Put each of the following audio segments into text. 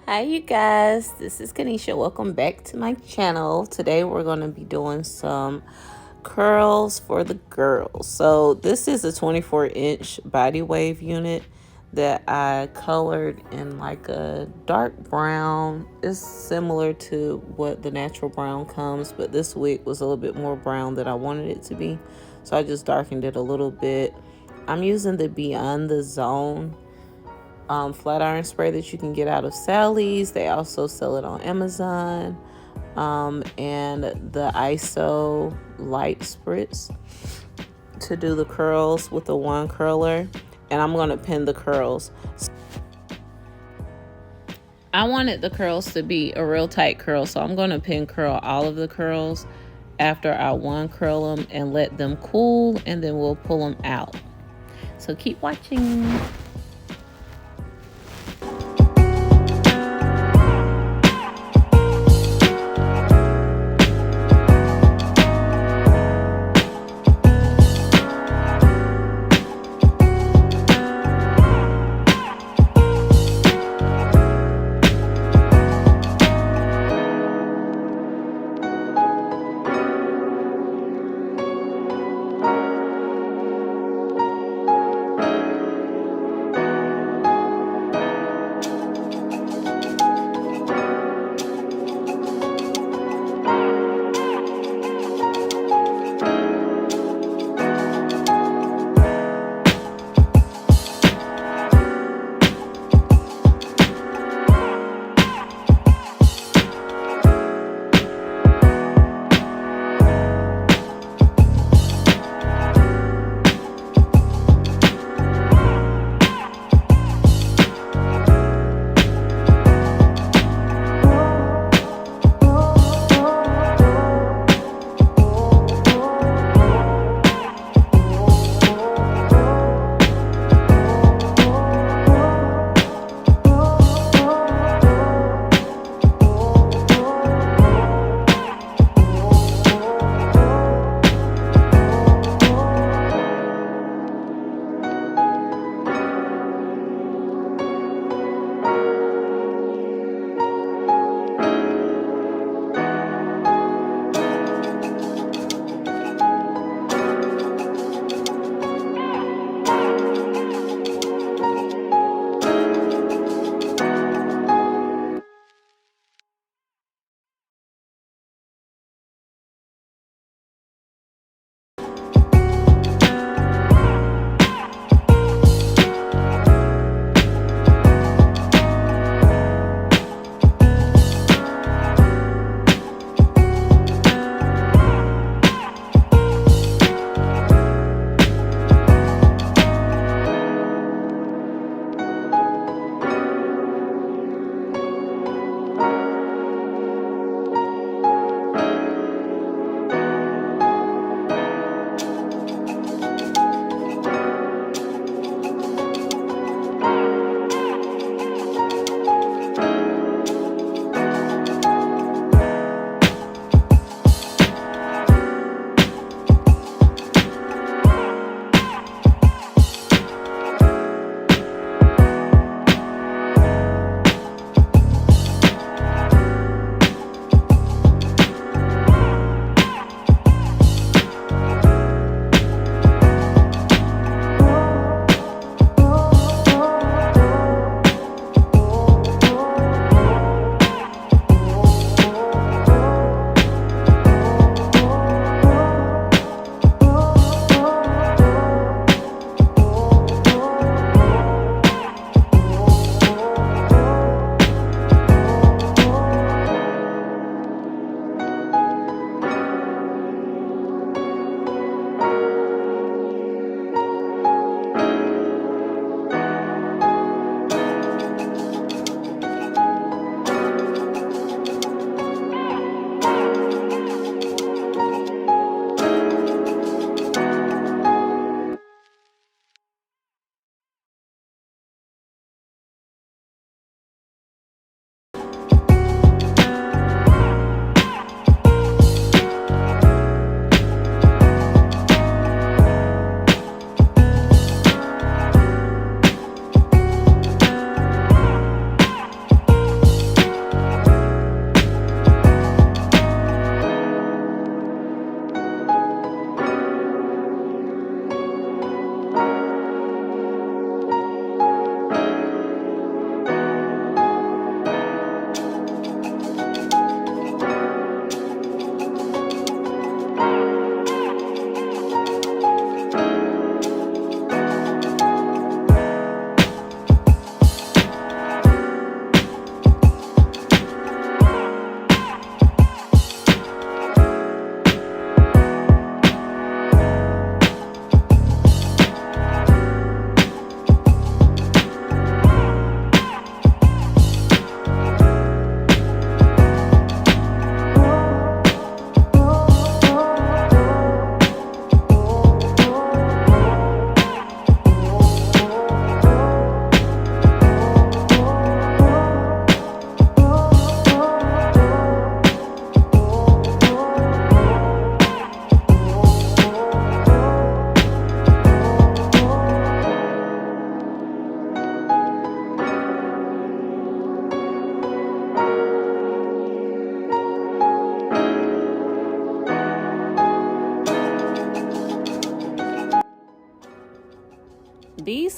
Hi you guys, this is Kanisha. Welcome back to my channel. Today we're going to be doing some curls for the girls. So this is a 24-inch body wave unit that I colored in like a dark brown. It's similar to what the natural brown comes, but this wig was a little bit more brown than I wanted it to be. So I just darkened it a little bit. I'm using the Beyond the Zone flat iron spray that you can get out of Sally's. They also sell it on Amazon. And the ISO light spritz to do the curls with the one curler. And I'm going to pin the curls. I wanted the curls to be a real tight curl, so I'm going to pin curl all of the curls after I one curl them and let them cool, and then we'll pull them out. So keep watching.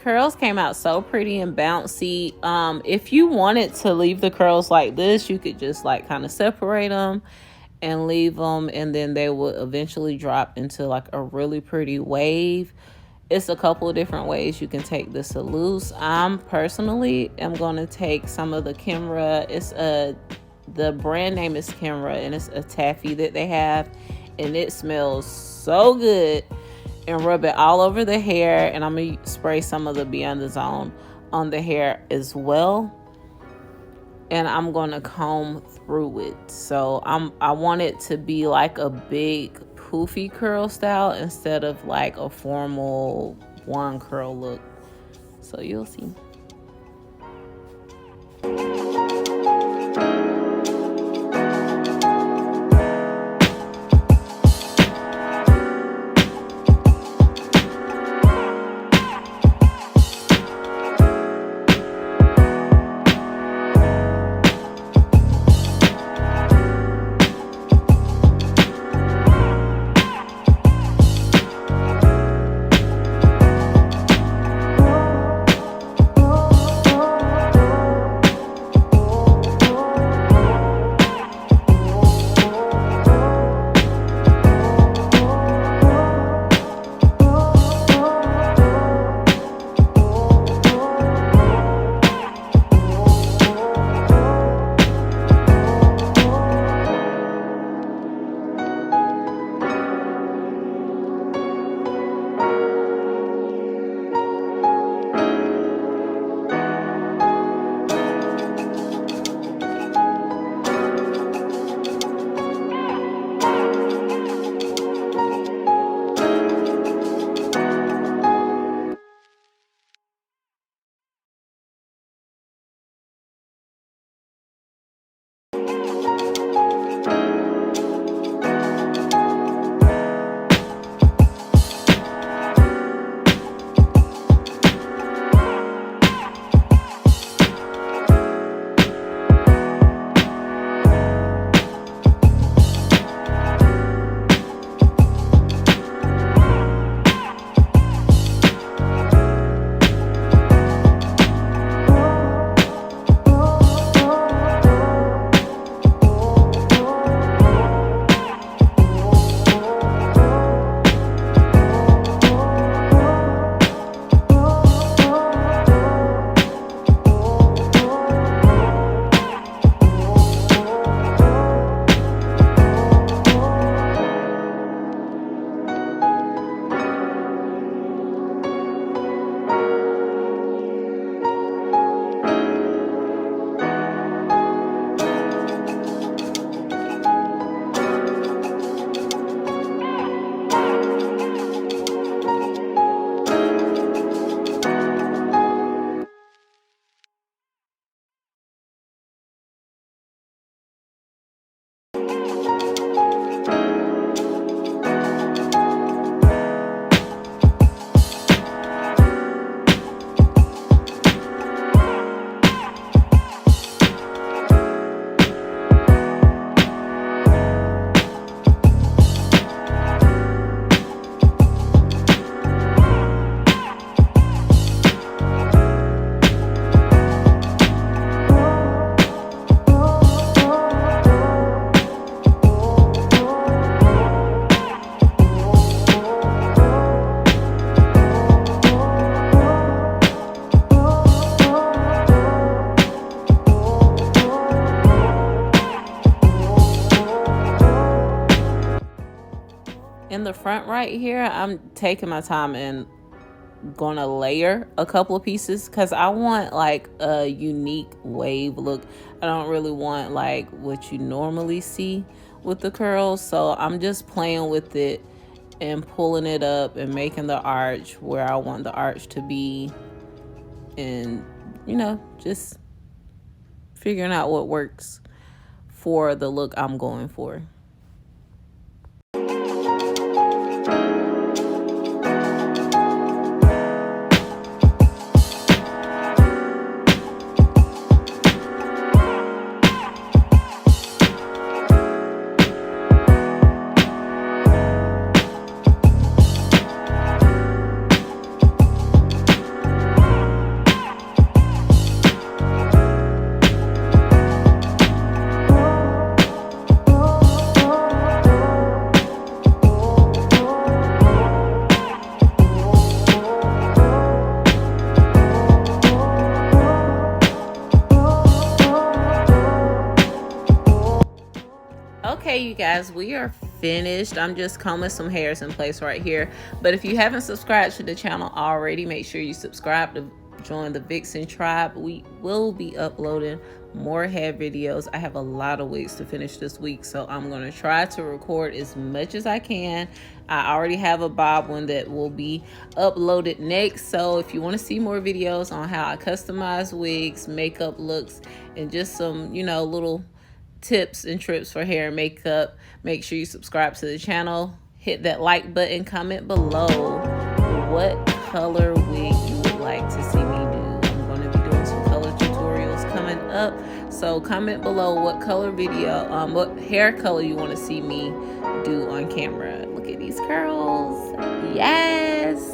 Curls came out so pretty and bouncy. If you wanted to leave the curls like this, you could just like kind of separate them and leave them, and then they will eventually drop into like a really pretty wave. It's a couple of different ways you can take this to loose. I'm personally am going to take some of the Kenra. The brand name is Kenra, and it's a taffy that they have, and it smells so good, and rub it all over the hair. And I'm going to spray some of the Beyond the Zone on the hair as well, and I'm going to comb through it. So I want it to be like a big poofy curl style instead of like a formal one curl look. So you'll see. In the front right here, I'm taking my time and gonna layer a couple of pieces because I want like a unique wave look. I don't really want like what you normally see with the curls, so I'm just playing with it and pulling it up and making the arch where I want the arch to be, and just figuring out what works for the look I'm going for. Okay, you guys, we are finished. I'm just combing some hairs in place right here. But if you haven't subscribed to the channel already, make sure you subscribe to join the Vixen tribe. We will be uploading more hair videos. I have a lot of wigs to finish this week, so I'm going to try to record as much as I can. I already have a bob one that will be uploaded next, so if you want to see more videos on how I customize wigs, makeup looks, and just some, you know, little tips and trips for hair and makeup, make sure you subscribe to the channel, hit that like button, comment below what color wig you would like to see me do. I'm going to be doing some color tutorials coming up, so comment below what color video, what hair color you want to see me do on camera. Look at these curls. Yes.